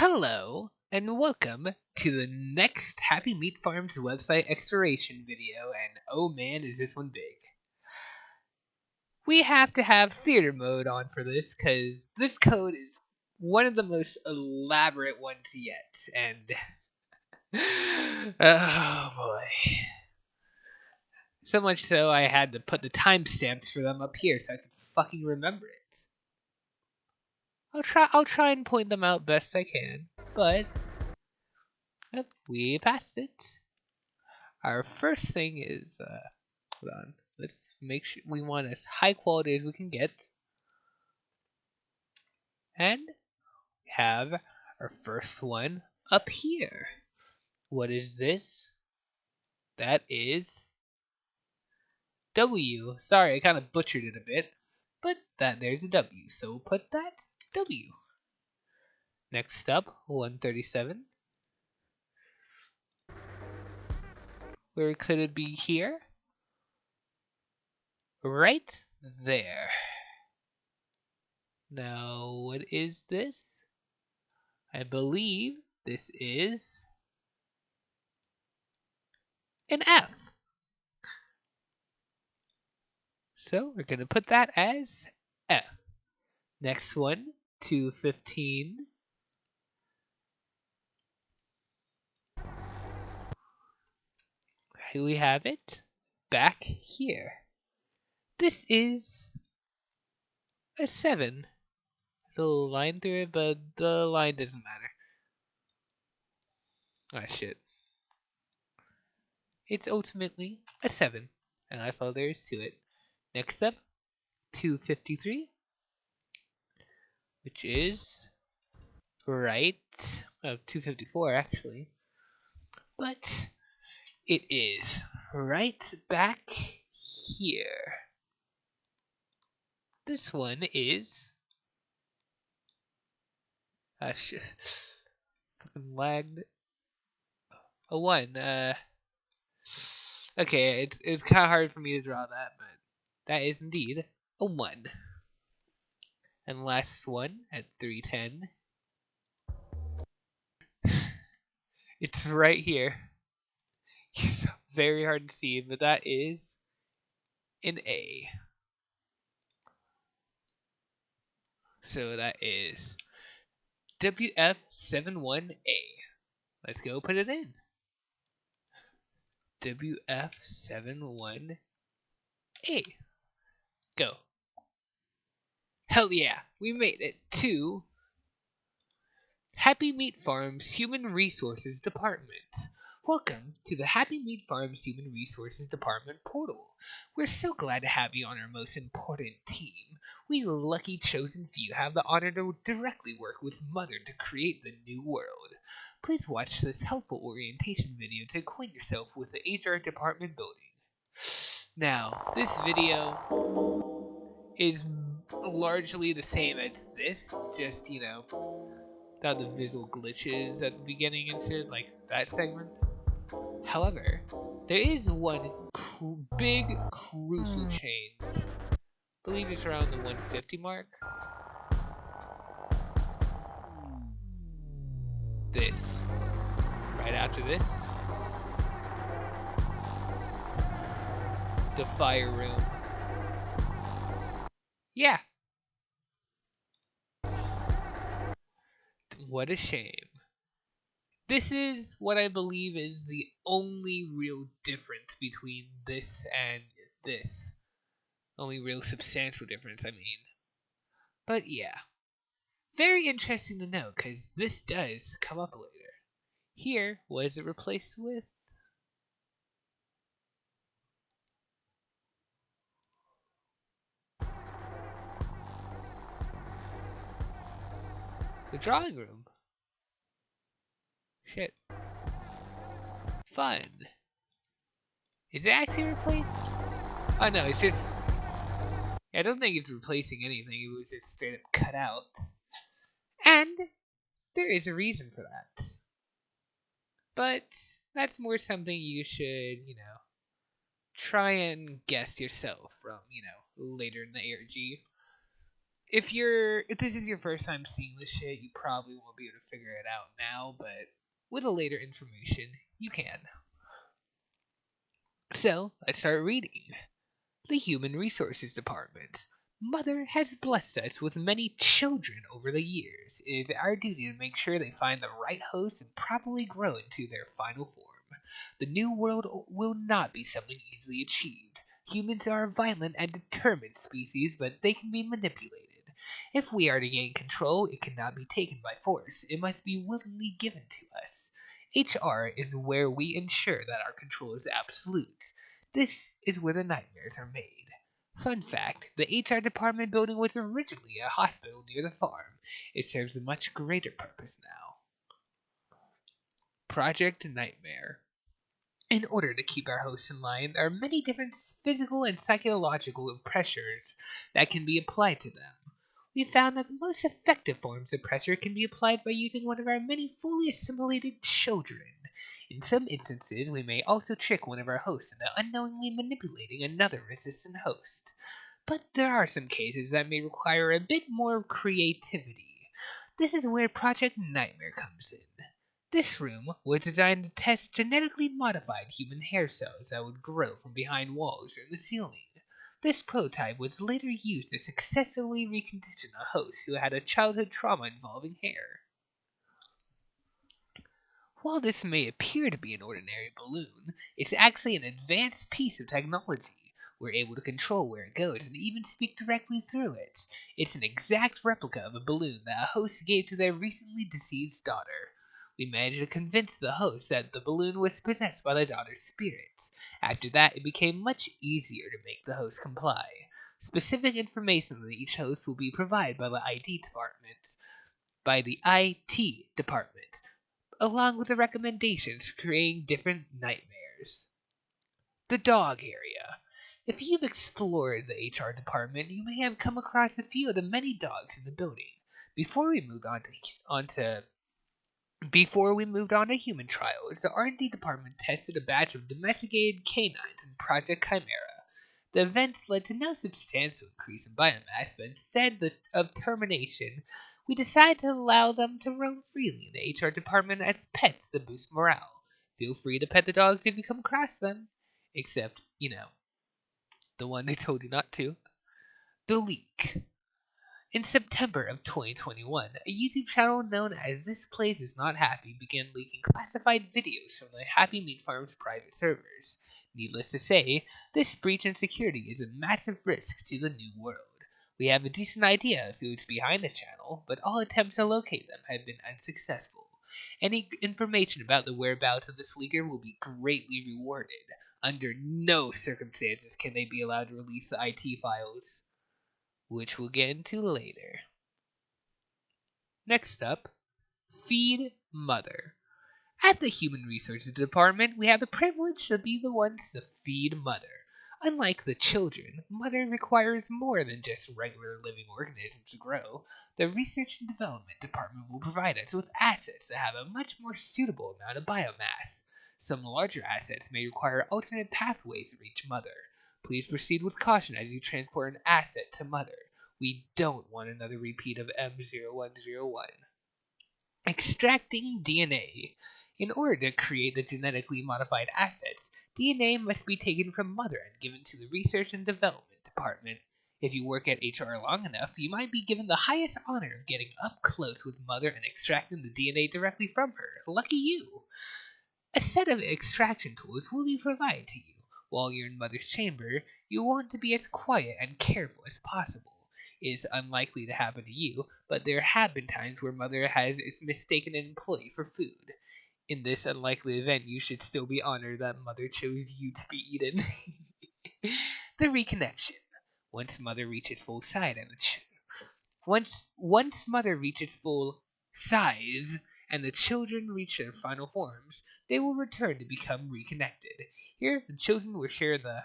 Hello, and welcome to the next Happy Meat Farms website exploration video, and oh man, is this one big. We have to have theater mode on for this, because this code is one of the most elaborate ones yet, and... oh boy. So much so, I had to put the timestamps for them up here so I could fucking remember it. I'll try and point them out best I can, but... we passed it. Our first thing is, hold on, let's make sure we want as high quality as we can get. And we have our first one up here. What is this? That is W. Sorry, I kind of butchered it a bit, but there's a W, so we'll put that W. Next up, 137. Where could it be here? Right there. Now, what is this? I believe this is an F. So we're going to put that as F. Next one, 215. Here we have it back here. This is a 7. There's a little line through it, but the line doesn't matter. Ah, shit. It's ultimately a 7, and that's all there is to it. Next up, 253, which is right, 254 actually, but it is right back here. This one is shit. Fucking lagged. A 1. Okay, it's kind of hard for me to draw that, but that is indeed a 1. And last one at 310. It's right here. It's very hard to see, but that is an A. So that is WF71A. Let's go put it in. WF71A. Go. Hell yeah, we made it to Happy Meat Farms Human Resources Department. Welcome to the Happy Meat Farms Human Resources Department portal. We're so glad to have you on our most important team. We lucky chosen few have the honor to directly work with Mother to create the new world. Please watch this helpful orientation video to acquaint yourself with the HR department building. Now, this video is largely the same as this, just, without the visual glitches at the beginning and shit, like that segment. However, there is one big crucial change. I believe it's around the 150 mark. This. Right after this. The fire room. Yeah. What a shame. This is what I believe is the only real difference between this and this. Only real substantial difference, I mean. But yeah. Very interesting to know, because this does come up later. Here, what is it replaced with? The drawing room. Shit. Fun. Is it actually replaced? Oh no, it's just... I don't think it's replacing anything, it was just straight up cut out. And there is a reason for that. But that's more something you should, try and guess yourself from, later in the ARG. if this is your first time seeing this shit, you probably won't be able to figure it out now, but with a later information, you can. So, let's start reading. The Human Resources Department. Mother has blessed us with many children over the years. It is our duty to make sure they find the right host and properly grow into their final form. The new world will not be something easily achieved. Humans are a violent and determined species, but they can be manipulated. If we are to gain control, it cannot be taken by force. It must be willingly given to us. HR is where we ensure that our control is absolute. This is where the nightmares are made. Fun fact, the HR department building was originally a hospital near the farm. It serves a much greater purpose now. Project Nightmare. In order to keep our hosts in line, there are many different physical and psychological pressures that can be applied to them. We found that the most effective forms of pressure can be applied by using one of our many fully assimilated children. In some instances, we may also trick one of our hosts into unknowingly manipulating another resistant host. But there are some cases that may require a bit more creativity. This is where Project Nightmare comes in. This room was designed to test genetically modified human hair cells that would grow from behind walls or in the ceiling. This prototype was later used to successfully recondition a host who had a childhood trauma involving hair. While this may appear to be an ordinary balloon, it's actually an advanced piece of technology. We're able to control where it goes and even speak directly through it. It's an exact replica of a balloon that a host gave to their recently deceased daughter. We managed to convince the host that the balloon was possessed by the daughter's spirits. After that, it became much easier to make the host comply. Specific information on each host will be provided by the IT department, along with the recommendations for creating different nightmares. The dog area. If you've explored the HR department, you may have come across a few of the many dogs in the building. Before we moved onto before we moved on to human trials, the R&D department tested a batch of domesticated canines in Project Chimera. The events led to no substantial increase in biomass, but instead of termination, we decided to allow them to roam freely in the HR department as pets to boost morale. Feel free to pet the dogs if you come across them. Except, the one they told you not to. The leak. In September of 2021, a YouTube channel known as This Place Is Not Happy began leaking classified videos from the Happy Meat Farm's private servers. Needless to say, this breach in security is a massive risk to the new world. We have a decent idea of who's behind the channel, but all attempts to locate them have been unsuccessful. Any information about the whereabouts of this leaker will be greatly rewarded. Under no circumstances can they be allowed to release the IT files, which we'll get into later. Next up, Feed Mother. At the Human Resources Department, we have the privilege to be the ones to feed Mother. Unlike the children, Mother requires more than just regular living organisms to grow. The Research and Development Department will provide us with assets that have a much more suitable amount of biomass. Some larger assets may require alternate pathways to reach Mother. Please proceed with caution as you transport an asset to Mother. We don't want another repeat of M0101. Extracting DNA. In order to create the genetically modified assets, DNA must be taken from Mother and given to the Research and Development Department. If you work at HR long enough, you might be given the highest honor of getting up close with Mother and extracting the DNA directly from her. Lucky you! A set of extraction tools will be provided to you. While you're in Mother's chamber, you want to be as quiet and careful as possible. It is unlikely to happen to you, but there have been times where Mother has mistaken an employee for food. In this unlikely event, you should still be honored that Mother chose you to be eaten. The reconnection. Once Mother reaches full size and once Mother reaches full size and the children reach their final forms, they will return to become reconnected. Here, the children will share the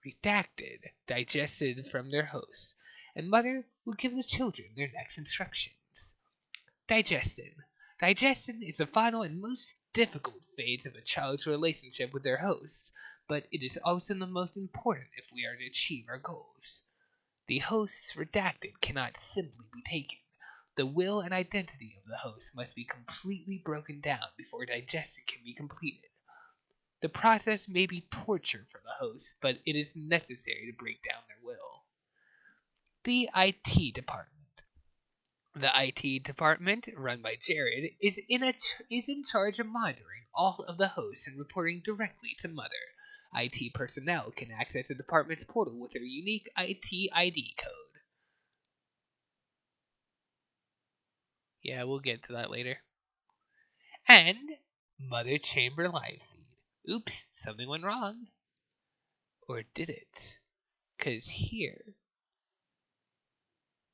redacted, digested from their hosts, and Mother will give the children their next instructions. Digestion. Digestion is the final and most difficult phase of a child's relationship with their host, but it is also the most important if we are to achieve our goals. The host's redacted cannot simply be taken. The will and identity of the host must be completely broken down before digestion can be completed. The process may be torture for the host, but it is necessary to break down their will. The IT department. The IT department, run by Jared, is in charge of monitoring all of the hosts and reporting directly to Mother. IT personnel can access the department's portal with their unique IT ID code. Yeah, we'll get to that later. And Mother Chamber live feed. Oops, something went wrong. Or did it? 'Cause here,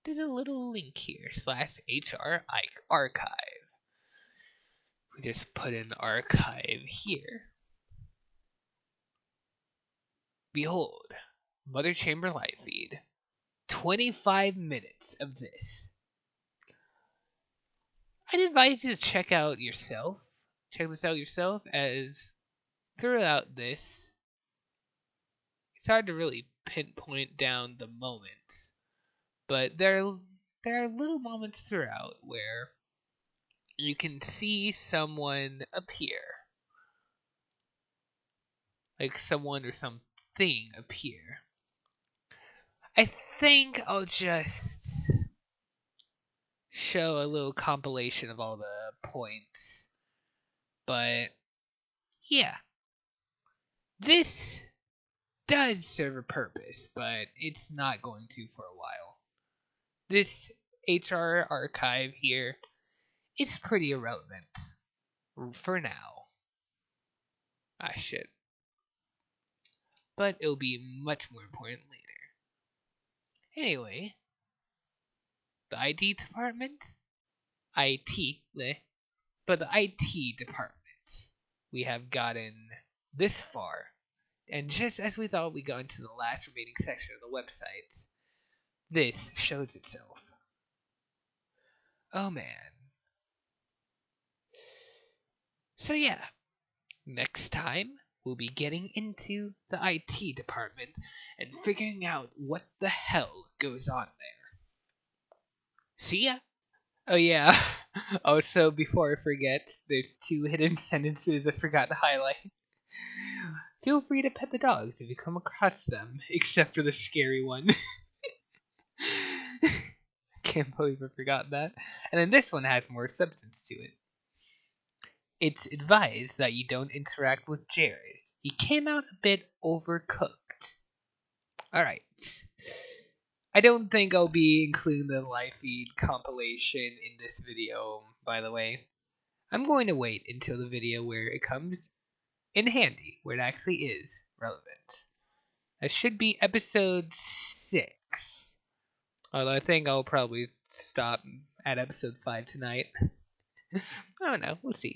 there's a little link here, /HR archive. We just put in archive here. Behold, Mother Chamber live feed. 25 minutes of this. I'd advise you to check this out yourself, as throughout this, it's hard to really pinpoint down the moments, but there are little moments throughout where you can see someone appear, like someone or something appear. I think I'll just show a little compilation of all the points, but yeah, this does serve a purpose, but it's not going to for a while. This HR archive here is pretty irrelevant for now. Ah, shit. But it'll be much more important later. Anyway, the IT department? But the IT department. We have gotten this far. And just as we thought we got into the last remaining section of the website, this shows itself. Oh man. So yeah, next time we'll be getting into the IT department and figuring out what the hell goes on there. See ya! Oh yeah, also before I forget, there's 2 hidden sentences I forgot to highlight. Feel free to pet the dogs if you come across them, except for the scary one. Can't believe I forgot that. And then this one has more substance to it. It's advised that you don't interact with Jared. He came out a bit overcooked. Alright. I don't think I'll be including the live feed compilation in this video, by the way. I'm going to wait until the video where it comes in handy, where it actually is relevant. That should be episode 6. Although I think I'll probably stop at episode 5 tonight. I don't know, we'll see.